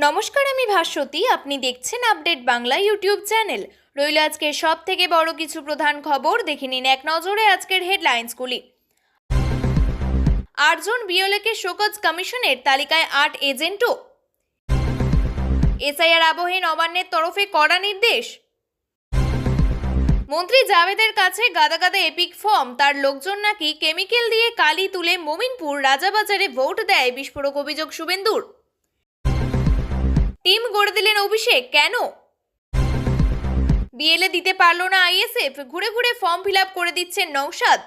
নমস্কার, আমি ভাস্বতী। আপনি দেখছেন আপডেট বাংলা ইউটিউব চ্যানেল। রইল আজকের সব থেকে বড় কিছু প্রধান খবর, দেখে নিন এক নজরে আজকের হেডলাইন্সগুলি। 8 জন বিএলএকে শোকজ কমিশনের তালিকায় 8 এজেন্টও। এসআইআর আবহে নবান্নের তরফে কড়া নির্দেশ। মন্ত্রী জাভেদের কাছে গাদা গাদা এপিক ফর্ম, তার লোকজন নাকি কেমিক্যাল দিয়ে কালি তুলে মোমিনপুর রাজাবাজারে ভোট দেয়, বিস্ফোরক অভিযোগ শুভেন্দুর। টিম গড়ে দিলেন অভিষেক, কেন? বিএলএ দিতে পারল না আইএসএফ, ঘুরে ঘুরে ফর্ম ফিল আপ করে দিচ্ছেন নওশাদ।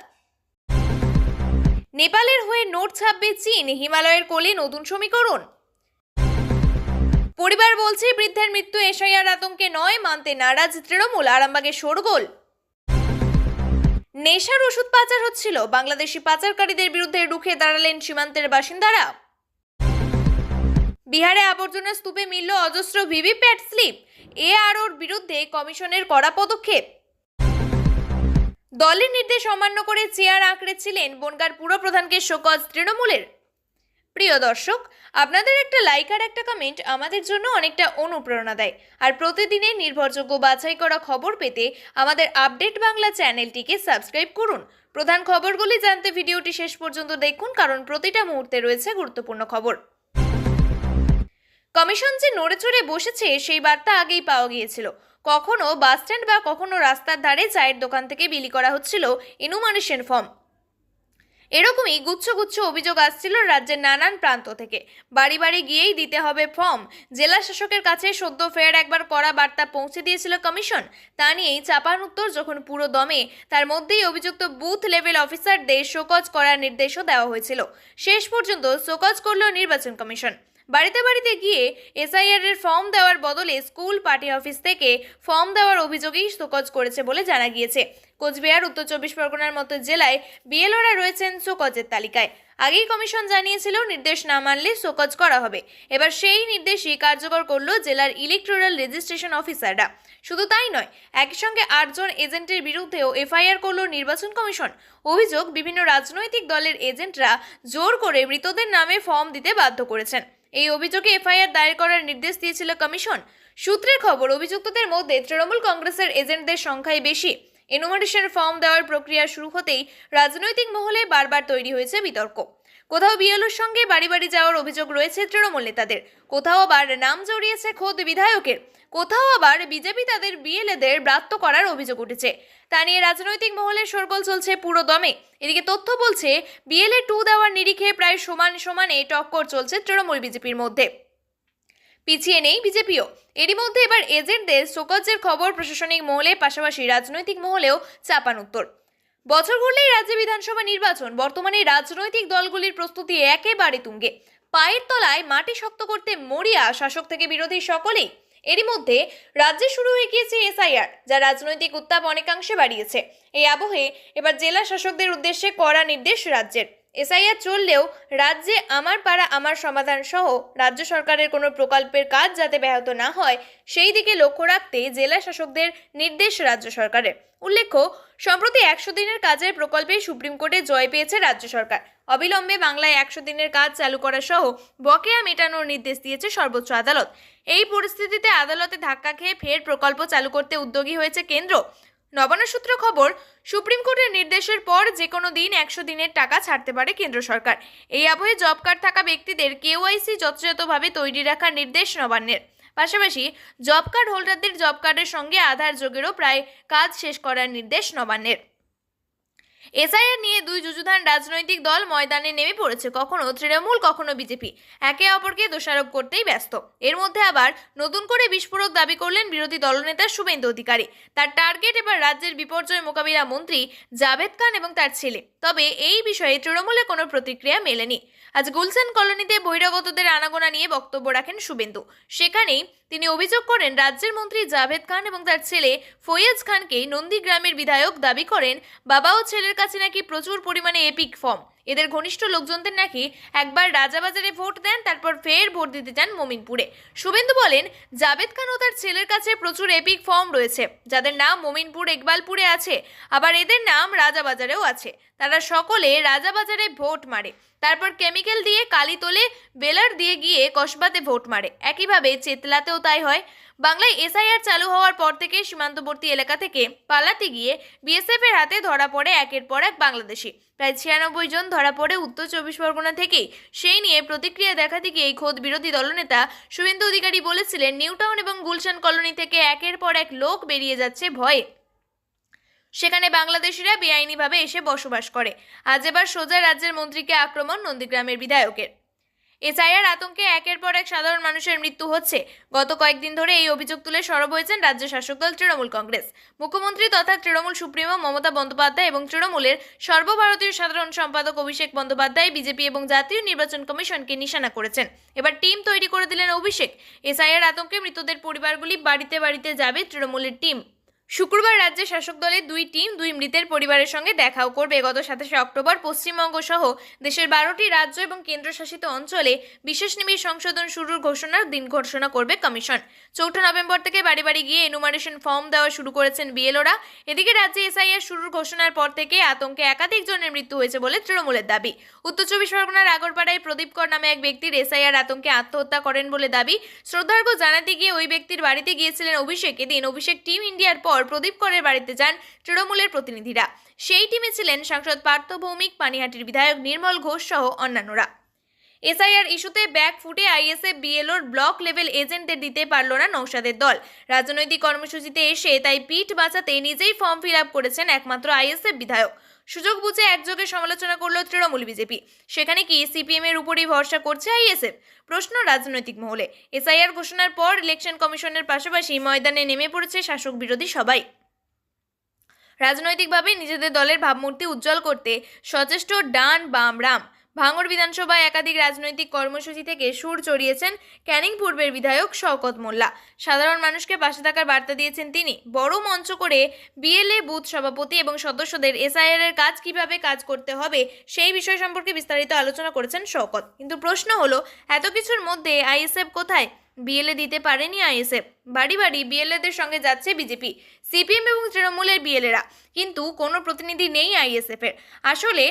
নেপালের হয়ে নোট ছাপবে চীন, হিমালয়ের কোলে নতুন সমীকরণ। পরিবার বলছে বৃদ্ধের মৃত্যু এসআইআর আতঙ্কে নয়, মানতে নারাজ তৃণমূল, আরামবাগে শোরগোল। নেশার ওষুধ পাচার হচ্ছিল, বাংলাদেশি পাচারকারীদের বিরুদ্ধে রুখে দাঁড়ালেন সীমান্তের বাসিন্দারা। বিহারে আবর্জনা স্তূপে মিলল অজস্র ভিভিপ্যাট স্লিপ, এআরওর বিরুদ্ধে কমিশনের কড়া পদক্ষেপ। দলের নির্দেশ অমান্য করে চেয়ার আঁকড়েছিলেন বনগাঁর পুরপ্রধানকে শোকজ তৃণমূলের। প্রিয় দর্শক, আপনাদের একটা লাইক আর একটা কমেন্ট আমাদের জন্য অনেকটা অনুপ্রেরণা দেয়। আর প্রতিদিনের নির্ভরযোগ্য বাছাই করা খবর পেতে আমাদের আপডেট বাংলা চ্যানেলটিকে সাবস্ক্রাইব করুন। প্রধান খবরগুলি জানতে ভিডিওটি শেষ পর্যন্ত দেখুন, কারণ প্রতিটা মুহূর্তে রয়েছে গুরুত্বপূর্ণ খবর। কমিশন যে নড়ে চড়ে বসেছে সেই বার্তা আগেই পাওয়া গিয়েছিল। কখনো বাসস্ট্যান্ড বা কখনো রাস্তার ধারে চায়ের দোকান থেকে বিলি করা হচ্ছিল ইনুমারেশন ফর্ম। এরকমই গুচ্ছ গুচ্ছ অভিযোগ আসছিল রাজ্যের নানান প্রান্ত থেকে। বাড়ি বাড়ি গিয়েই দিতে হবে ফর্ম। জেলা শাসকের কাছে সদ্য ফের একবার কড়া বার্তা পৌঁছে দিয়েছিল কমিশন। তা নিয়েই চাপানুত্তর যখন পুরো দমে, তার মধ্যেই অভিযুক্ত বুথ লেভেল অফিসারদের শোকজ করার নির্দেশও দেওয়া হয়েছিল। শেষ পর্যন্ত শোকজ করল নির্বাচন কমিশন। বাড়িতে বাড়িতে গিয়ে এসআইআর এর ফর্ম দেওয়ার বদলে স্কুল পার্টি অফিস থেকে ফর্ম দেওয়ার অভিযোগেই শোকজ করেছে বলে জানা গিয়েছে। কোচবিহার, উত্তর 24 পরগনার মতো জেলায় বিএলওরা রয়েছেন শোকজের তালিকায়। আগেই কমিশন জানিয়েছিল নির্দেশ না মানলে শোকজ করা হবে। এবার সেই নির্দেশই কার্যকর করল জেলার ইলেকটোরাল রেজিস্ট্রেশন অফিসাররা। শুধু তাই নয়, একই সঙ্গে 8 জন এজেন্টের বিরুদ্ধেও এফআইআর করল নির্বাচন কমিশন। অভিযোগ, বিভিন্ন রাজনৈতিক দলের এজেন্টরা জোর করে মৃতদের নামে ফর্ম দিতে বাধ্য করেছেন। এই অভিযোগে এফআইআর দায়ের করার নির্দেশ দিয়েছিল কমিশন। সূত্রের খবর, অভিযুক্তদের মধ্যে তৃণমূল কংগ্রেসের এজেন্টদের সংখ্যাই বেশি। এনুমারেশন ফর্ম দেওয়ার প্রক্রিয়া শুরু হতেই রাজনৈতিক মহলে বারবার তৈরি হয়েছে বিতর্ক। কোথাও বিএলওর সঙ্গে বাড়ি বাড়ি যাওয়ার অভিযোগ রয়েছে তৃণমূল নেতাদের, কোথাও আবার নাম জড়িয়েছে খোদ বিধায়কের, কোথাও আবার বিজেপি তাদের বিএলএদের ব্রাত্য করার অভিযোগ উঠেছে। তা নিয়ে রাজনৈতিক মহলে শোরগোল চলছে পুরো দমে। এদিকে তথ্য বলছে, বিএলএ 2 দেওয়ার নিরিখে প্রায় সমানে টক্কর চলছে তৃণমূল বিজেপির মধ্যে। পিছিয়ে নেই বিজেপিও। এরই মধ্যে এবার এজেন্টদের শোকজের খবর প্রশাসনিক মহলে, পাশাপাশি রাজনৈতিক মহলেও চাপানুত্তর। বছর ঘুরলেই রাজ্যে বিধানসভা নির্বাচন। বর্তমানে রাজনৈতিক দলগুলির প্রস্তুতি একেবারে তুঙ্গে। পায়ের তলায় মাটি শক্ত করতে মরিয়া শাসক থেকে বিরোধী সকলেই। এরই মধ্যে রাজ্যে শুরু হয়ে গিয়েছে এসআইআর, যা রাজনৈতিক উত্তাপ অনেকাংশে বাড়িয়েছে। এই আবহে এবার জেলা শাসকদের উদ্দেশ্যে কড়া নির্দেশ রাজ্যের। এসআইআর চললেও রাজ্যে আমার পাড়া আমার সমাধান সহ রাজ্য সরকারের কোনো প্রকল্পের কাজ যাতে ব্যাহত না হয়, সেই দিকে লক্ষ্য রাখতে জেলা শাসকদের নির্দেশ রাজ্য সরকারের। উল্লেখ্য, সম্প্রতি 100 দিনের কাজের প্রকল্পে সুপ্রিম কোর্টে জয় পেয়েছে রাজ্য সরকার। অবিলম্বে বাংলায় 100 দিনের কাজ চালু করা সহ বকেয়া মেটানোর নির্দেশ দিয়েছে সর্বোচ্চ আদালত। এই পরিস্থিতিতে আদালতে ধাক্কা খেয়ে ফের প্রকল্প চালু করতে উদ্যোগী হয়েছে কেন্দ্র। নবান্ন সূত্র খবর, সুপ্রিম কোর্টের নির্দেশের পর যে কোনো দিন 100 দিনের টাকা ছাড়তে পারে কেন্দ্র সরকার। এই আবহে জব কার্ড থাকা ব্যক্তিদের কেওয়াইসি যথাযথভাবে তৈরি রাখার নির্দেশ নবান্নের। পাশাপাশি জব কার্ড হোল্ডারদের জব কার্ডের সঙ্গে আধার যোগেরও প্রায় কাজ শেষ করার নির্দেশ নবান্নের। এসআইআর নিয়ে দুই যুযুধান রাজনৈতিক দল ময়দানে নেমে পড়েছে। কখনো তৃণমূল, কখনো বিজেপি, একে অপরকে দোষারোপ করতেই ব্যস্ত। এর মধ্যে আবার নতুন করে বিস্ফোরক দাবি করলেন বিরোধী দলনেতা শুভেন্দু অধিকারী। তার টার্গেট এবার রাজ্যের বিপর্যয় মোকাবিলা মন্ত্রী জাভেদ খান এবং তার ছেলে। তবে এই বিষয়ে তৃণমূলে কোনো প্রতিক্রিয়া মেলেনি। আজ গুলশান কলোনিতে বহিরাগতদের আনাগোনা নিয়ে বক্তব্য রাখেন শুভেন্দু। সেখানেই তিনি অভিযোগ করেন, রাজ্যের মন্ত্রী জাভেদ খান এবং তার ছেলে ফৈয়াজ খানকে নন্দীগ্রামের বিধায়ক দাবি করেন বাবা ও ছেলের কাছে নাকি প্রচুর পরিমাণে এপিক ফর্ম। এদের ঘনিষ্ঠ লোকজনদের নাকি একবার রাজাবাজারে ভোট দেন, তারপর ফের ভোট দিতে যান মোমিনপুরে। শুভেন্দু বলেন, জাভেদ খান ও তার ছেলের কাছে প্রচুর এপিক ফর্ম রয়েছে, যাদের নাম মোমিনপুর, ইকবালপুরে আছে, আবার এদের নাম রাজাবাজারেও আছে। তারা সকলে রাজাবাজারে ভোট মারে, তারপর কেমিক্যাল দিয়ে কালি তোলে, বেলার দিয়ে গিয়ে কসবাতে ভোট মারে। একইভাবে চেতলাতেও তাই হয়। বাংলায় এসআইআর চালু হওয়ার পর থেকে সীমান্তবর্তী এলাকা থেকে পালাতে গিয়ে বিএসএফ এর হাতে ধরা পড়ে একের পর এক বাংলাদেশি। প্রায় 96 জন ধরা পড়ে উত্তর 24 পরগনা থেকেই। সেই নিয়ে প্রতিক্রিয়া দেখাতে গিয়ে খোদ বিরোধী দলনেতা শুভেন্দু অধিকারী বলেছিলেন, নিউটাউন এবং গুলশান কলোনি থেকে একের পর এক লোক বেরিয়ে যাচ্ছে ভয়ে। সেখানে বাংলাদেশিরা বেআইনিভাবে এসে বসবাস করে। আজ এবার সোজা রাজ্যের মন্ত্রীকে আক্রমণ নন্দীগ্রামের বিধায়কের। এসআইআর আতঙ্কে একের পর এক সাধারণ মানুষের মৃত্যু হচ্ছে। গত কয়েকদিন ধরে এই অভিযোগ তুলে সরব হয়েছেন রাজ্য শাসক দল তৃণমূল কংগ্রেস। মুখ্যমন্ত্রী তথা তৃণমূল সুপ্রিমো মমতা বন্দ্যোপাধ্যায় এবং তৃণমূলের সর্বভারতীয় সাধারণ সম্পাদক অভিষেক বন্দ্যোপাধ্যায় বিজেপি এবং জাতীয় নির্বাচন কমিশনকে নিশানা করেছেন। এবার টিম তৈরি করে দিলেন অভিষেক। এসআইআর আতঙ্কে মৃতদের পরিবারগুলি বাড়িতে বাড়িতে যাবে তৃণমূলের টিম। শুক্রবার রাজ্যের শাসক দলের দুই টিম দুই মৃতের পরিবারের সঙ্গে দেখাও করবে। গত 27 অক্টোবর পশ্চিমবঙ্গ সহ দেশের 12টি রাজ্য এবং কেন্দ্রশাসিত অঞ্চলে বিশেষ নিবিড় সংশোধন শুরুর দিন ঘোষণা করবে কমিশন। 4 নভেম্বর থেকে বাড়ি বাড়ি গিয়ে এনুমারেশন ফর্ম দেওয়া শুরু করেছেন বিএলওরা। এদিকে রাজ্যে এসআইআর শুরুর ঘোষণার পর থেকে আতঙ্কে একাধিক জনের মৃত্যু হয়েছে বলে তৃণমূলের দাবি। উত্তর 24 পরগনার আগরপাড়ায় প্রদীপ কর নামে এক ব্যক্তির এসআইআর আতঙ্কে আত্মহত্যা করেন বলে দাবি। শ্রদ্ধার্ঘ্য জানাতে গিয়ে ওই ব্যক্তির বাড়িতে গিয়েছিলেন অভিষেক। এদিন অভিষেক টিম ইন্ডিয়ার পর প্রদীপ করের বাড়িতে যান তৃণমূলের প্রতিনিধিরা। সেই টিমে ছিলেন সাংসদ পার্থ ভৌমিক, পানিহাটির বিধায়ক নির্মল ঘোষ সহ অন্যান্যরা। এসআইআর ইস্যুতে ব্যাক ফুটে আইএসএফ বিএলওর ব্লক লেভেল এজেন্টদের দিতে পারল না নৌসাদের দল। রাজনৈতিক কর্মসূচিতে এসে তাই পিঠ বাঁচাতে নিজেই ফর্ম ফিল আপ করেছেন একমাত্র আইএসএফ বিধায়ক। সুযোগ বুঝে একযোগে সমালোচনা করল তৃণমূল বিজেপি। সেখানে কি সিপিএম এর উপরই ভরসা করছে আইএসএফ? প্রশ্ন রাজনৈতিক মহলে। এসআইআর ঘোষণার পর ইলেকশন কমিশনের পাশাপাশি ময়দানে নেমে পড়েছে শাসক বিরোধী সবাই। রাজনৈতিকভাবে নিজেদের দলের ভাবমূর্তি উজ্জ্বল করতে সচেষ্ট ডান বাম রাম। ভাঙড় বিধানসভায় একাধিক রাজনৈতিক কর্মসূচি থেকে সুর চড়িয়েছেন ক্যানিং পূর্বের বিধায়ক শওকত মোল্লা। সাধারণ মানুষকে পাশে থাকার বার্তা দিয়েছেন তিনি। বড় মঞ্চ করে বিএলএ বুথ সভাপতি এবং সদস্যদের এসআইআর এর কাজ কিভাবে কাজ করতে হবে সেই বিষয় সম্পর্কে বিস্তারিত আলোচনা করেছেন শওকত। কিন্তু প্রশ্ন হলো, এত কিছুর মধ্যে আইএসএফ কোথায়? বিএলএ দিতে পারেনি আইএসএফ। বাড়ি বাড়ি বিএলএদের সঙ্গে যাচ্ছে বিজেপি, সিপিএম এবং তৃণমূলের বিএলএরা, কিন্তু কোনো প্রতিনিধি নেই আইএসএফ এর। আসলে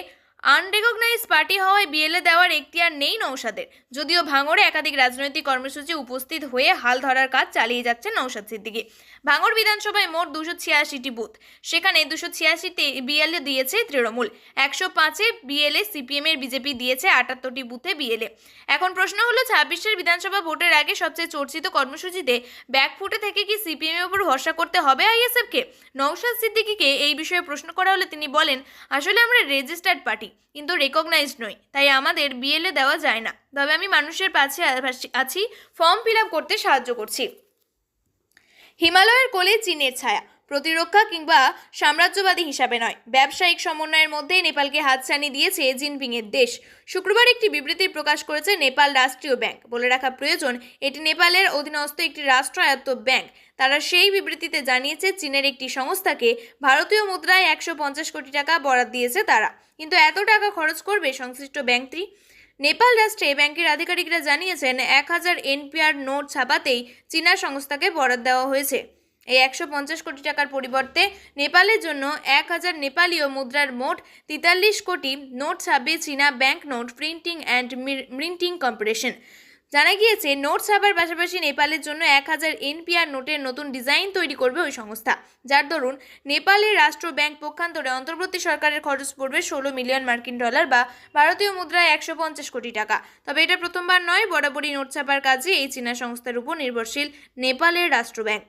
আনরেকগনাইজ পার্টি হওয়ায় বিএলএ দেওয়ার এখতিয়ার নেই নৌসাদের। যদিও ভাঙড়ে একাধিক রাজনৈতিক কর্মসূচি উপস্থিত হয়ে হাল ধরার কাজ চালিয়ে যাচ্ছে নৌসাদ সিদ্দিকী। ভাঙড় বিধানসভায় মোট 286টি বুথ, সেখানে 286তে বিএলএ দিয়েছে তৃণমূল, 105-এ বিএলএ সিপিএম এর, বিজেপি দিয়েছে 78টি বুথে বিএলএ। এখন প্রশ্ন হলো, 26-এর বিধানসভা ভোটের আগে সবচেয়ে চর্চিত কর্মসূচিতে ব্যাকফুটে থেকে কি সিপিএম এর উপর ভরসা করতে হবে আইএসএফকে? নৌসাদ সিদ্দিকীকে এই বিষয়ে প্রশ্ন করা হলে তিনি বলেন, আসলে আমরা রেজিস্টার্ড পার্টি, কিন্তু রেকগনাইজড নই, তাই আমাদের বিএলএ দেওয়া যায় না। তবে আমি মানুষের পাশে আছি, ফর্ম ফিল আপ করতে সাহায্য করছি। হিমালয়ের কোলে চীনের ছায়া, প্রতিরক্ষা কিংবা সাম্রাজ্যবাদী হিসাবে নয়, ব্যবসায়িক সমন্বয়ের মধ্যে নেপালকে হাতছানি দিয়েছে জিনপিং এর দেশ। শুক্রবার একটি বিবৃতি প্রকাশ করেছে নেপাল রাষ্ট্রীয় ব্যাংক। বলে রাখা প্রয়োজন, এটি নেপালের অধীনস্থ একটি রাষ্ট্রায়ত্ত ব্যাংক। তারা সেই বিবৃতিতে জানিয়েছে, চীনের একটি সংস্থাকে ভারতীয় মুদ্রায় 150 কোটি টাকা বরাদ্দ দিয়েছে তারা। কিন্তু এত টাকা খরচ করবে সংশ্লিষ্ট ব্যাংকটি? নেপাল রাষ্ট্রে ব্যাংকের আধিকারিকরা জানিয়েছেন, 1000 এনপিআর নোট ছাপাতেই চীনা সংস্থাকে বরাদ্দ দেওয়া হয়েছে। এই 150 কোটি টাকার পরিবর্তে নেপালের জন্য 1000 নেপালীয় মুদ্রার মোট 43 কোটি নোট ছাপবে চীনা bank note printing and minting corporation. জানা গিয়েছে, নোট ছাপার পাশাপাশি নেপালের জন্য 1000 এনপিআর নোটের নতুন ডিজাইন তৈরি করবে ওই সংস্থা, যার দরুন নেপালের রাষ্ট্র ব্যাংক পক্ষান্তরে অন্তর্বর্তী সরকারের খরচ পড়বে 16 মিলিয়ন মার্কিন ডলার বা ভারতীয় মুদ্রায় 150 কোটি টাকা। তবে এটা প্রথমবার নয়, বরাবরই নোট ছাপার কাজে এই চীনা সংস্থার উপর নির্ভরশীল নেপালের রাষ্ট্র ব্যাংক।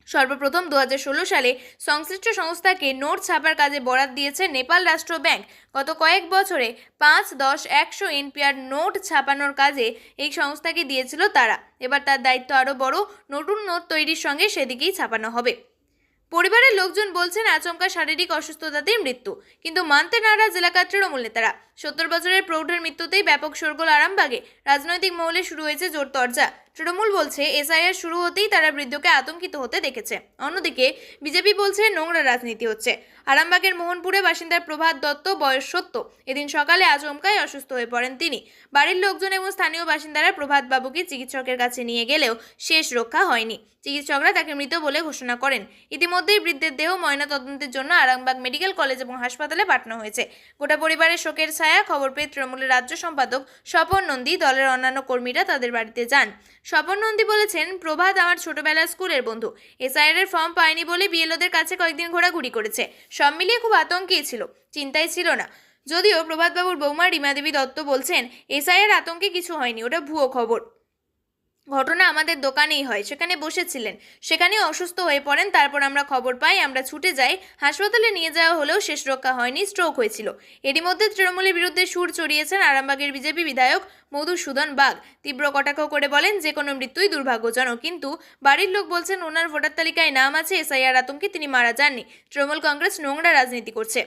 সর্বপ্রথম 2016 সালে সংশ্লিষ্ট সংস্থাকে নোট ছাপার কাজে বরাদ্দ দিয়েছে নেপাল রাষ্ট্র ব্যাংক। গত কয়েক বছরে 5, 10, 100 এনপিআর নোট ছাপানোর কাজে এই সংস্থাকে দিয়েছিল তারা। এবার তার দায়িত্ব আরও বড়, নতুন নোট তৈরির সঙ্গে সেদিকেই ছাপানো হবে। পরিবারের লোকজন বলছেন, আচমকা শারীরিক অসুস্থতাতেই মৃত্যু, কিন্তু মানতে নারাজ এলাকার তৃণমূল নেতারা। 70 বছরের প্রৌঢ়ের মৃত্যুতেই ব্যাপক শোরগোল আরামবাগে। রাজনৈতিক মহলে শুরু হয়েছে জোর তরজা। তৃণমূল বলছে এসআইআর শুরু হতেই তারা বৃদ্ধকে আতঙ্কিত হতে দেখেছে। অন্যদিকে বিজেপি বলছে নোংরা রাজনীতি হচ্ছে। আরামবাগের মোহনপুরে বাসিন্দা প্রভাত দত্ত, বয়স 70। এদিন সকালে আচমকাই অসুস্থ হয়ে পড়েন তিনি। বাড়ির লোকজন এবং স্থানীয় বাসিন্দারা প্রভাত বাবুকে চিকিৎসকের কাছে নিয়ে গেলেও শেষ রক্ষা হয়নি। চিকিৎসকরা তাকে মৃত বলে ঘোষণা করেন। ইতিমধ্যেই বৃদ্ধের দেহ ময়নাতদন্তের জন্য আরামবাগ মেডিকেল কলেজ এবং হাসপাতালে পাঠানো হয়েছে। গোটা পরিবারের শোকের ছায়া। খবর পেয়ে তৃণমূলের রাজ্য সম্পাদক স্বপন নন্দী, দলের অন্যান্য কর্মীরা তাদের বাড়িতে যান। স্বপন নন্দী বলেছেন, প্রভাত আমার ছোটবেলার স্কুলের বন্ধু। এসআইআর এর ফর্ম পায়নি বলে বিএলওদের কাছে কয়েকদিন ঘোরাঘুরি করেছে। সব মিলিয়ে খুব আতঙ্কেই ছিল, চিন্তায় ছিল না। যদিও প্রভাতবাবুর বৌমা রীমা দেবী দত্ত বলছেন, এসআইআর আতঙ্কে কিছু হয়নি, ওটা ভুয়ো খবর। ঘটনা আমাদের দোকানেই হয়, সেখানে বসেছিলেন, সেখানেই অসুস্থ হয়ে পড়েন। তারপর আমরা খবর পাই, আমরা ছুটে যাই, হাসপাতালে নিয়ে যাওয়া হলেও শেষ রক্ষা হয়নি, স্ট্রোক হয়েছিল। এরই মধ্যে তৃণমূলের বিরুদ্ধে সুর চড়িয়েছেন আরামবাগের বিজেপি বিধায়ক মধুসূদন বাগ। তীব্র কটাক্ষ করে বলেন, যে কোনো মৃত্যুই দুর্ভাগ্যজনক, কিন্তু বাড়ির লোক বলছেন ওনার ভোটার তালিকায় নাম আছে, এসআইআর আতঙ্কে তিনি মারা যাননি। তৃণমূল কংগ্রেস নোংরা রাজনীতি করছে।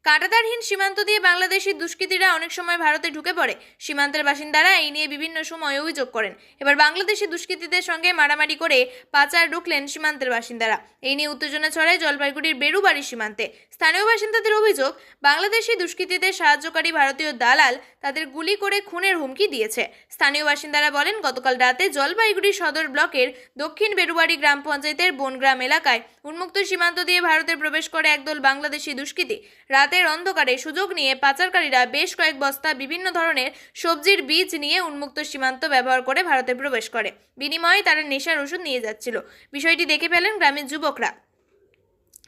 কাঁটাতারহীন সীমান্ত দিয়ে বাংলাদেশি দুষ্কৃতীরা অনেক সময় ভারতে ঢুকে পড়ে। সীমান্তের বাসিন্দারা এই নিয়ে বিভিন্ন সময় অভিযোগ করেন। এবার বাংলাদেশি দুষ্কৃতীদের সঙ্গে মারামারি করে পাচার ঢুকলেন সীমান্তের বাসিন্দারা। এই নিয়ে উত্তেজনা ছড়ায় জলপাইগুড়ির বেরুবাড়ি সীমান্তে। স্থানীয় বাসিন্দাদের অভিযোগ, বাংলাদেশি দুষ্কৃতীদের সাহায্যকারী ভারতীয় দালাল তাদের গুলি করে খুনের হুমকি দিয়েছে। স্থানীয় বাসিন্দারা বলেন, গতকাল রাতে জলপাইগুড়ি সদর ব্লকের দক্ষিণ বেরুবাড়ি গ্রাম পঞ্চায়েতের বনগ্রাম এলাকায় উন্মুক্ত সীমান্ত দিয়ে ভারতে প্রবেশ করে একদল বাংলাদেশি দুষ্কৃতী। রাতের অন্ধকারে সুযোগ নিয়ে পাচারকারীরা বেশ কয়েক বস্তা বিভিন্ন ধরনের সবজির বীজ নিয়ে উন্মুক্ত সীমান্ত ব্যবহার করে ভারতে প্রবেশ করে। বিনিময়ে তারা নেশার ওষুধ নিয়ে যাচ্ছিল। বিষয়টি দেখে ফেলেন গ্রামের যুবকরা।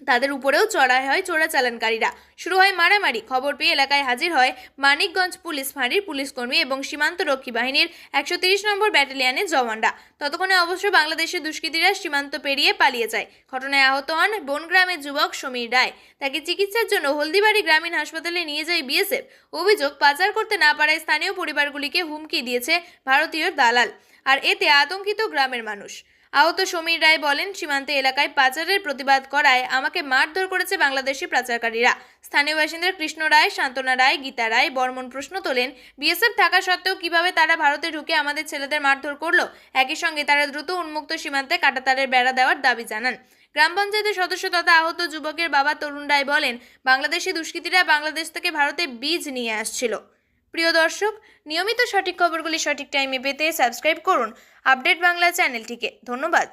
তাদের উপরেও চড়াই হয় চোরাচালানকারীরা। শুরু হয় মারামারি। খবর পেয়ে এলাকায় হাজির হয় মানিকগঞ্জ পুলিশ ফাঁড়ির পুলিশকর্মী এবং সীমান্তরক্ষী বাহিনীর 130 নম্বর ব্যাটালিয়নের জওয়ানরা। ততক্ষণে অবশ্য বাংলাদেশের দুষ্কৃতীরা সীমান্ত পেরিয়ে পালিয়ে যায়। ঘটনায় আহত হন বনগ্রামের যুবক সমীর রায়। তাকে চিকিৎসার জন্য হলদিবাড়ি গ্রামীণ হাসপাতালে নিয়ে যায় বিএসএফ। অভিযোগ, পাচার করতে না পারায় স্থানীয় পরিবারগুলিকে হুমকি দিয়েছে ভারতীয় দালাল, আর এতে আতঙ্কিত গ্রামের মানুষ। আহত সমীর রায় বলেন, সীমান্ত এলাকায় পাচারের প্রতিবাদ করায় আমাকে মারধর করেছে বাংলাদেশি পাচারকারীরা। স্থানীয় বাসিন্দা কৃষ্ণ রায়, সান্ত্বনা রায়, গীতা রায় বর্মন প্রশ্ন তোলেন, বিএসএফ থাকা সত্ত্বেও কিভাবে তারা ভারতে ঢুকে আমাদের ছেলেদের মারধর করলো? একই সঙ্গে তারা দ্রুত উন্মুক্ত সীমান্তে কাঁটাতারের বেড়া দেওয়ার দাবি জানান। গ্রাম পঞ্চায়েতের সদস্য তথা আহত যুবকের বাবা তরুণ রায় বলেন, বাংলাদেশি দুষ্কৃতীরা বাংলাদেশ থেকে ভারতে বীজ নিয়ে আসছিল। প্রিয় দর্শক, নিয়মিত সঠিক খবরগুলি সঠিক টাইমে পেতে সাবস্ক্রাইব করুন আপডেট বাংলা চ্যানেলটিকে। ধন্যবাদ।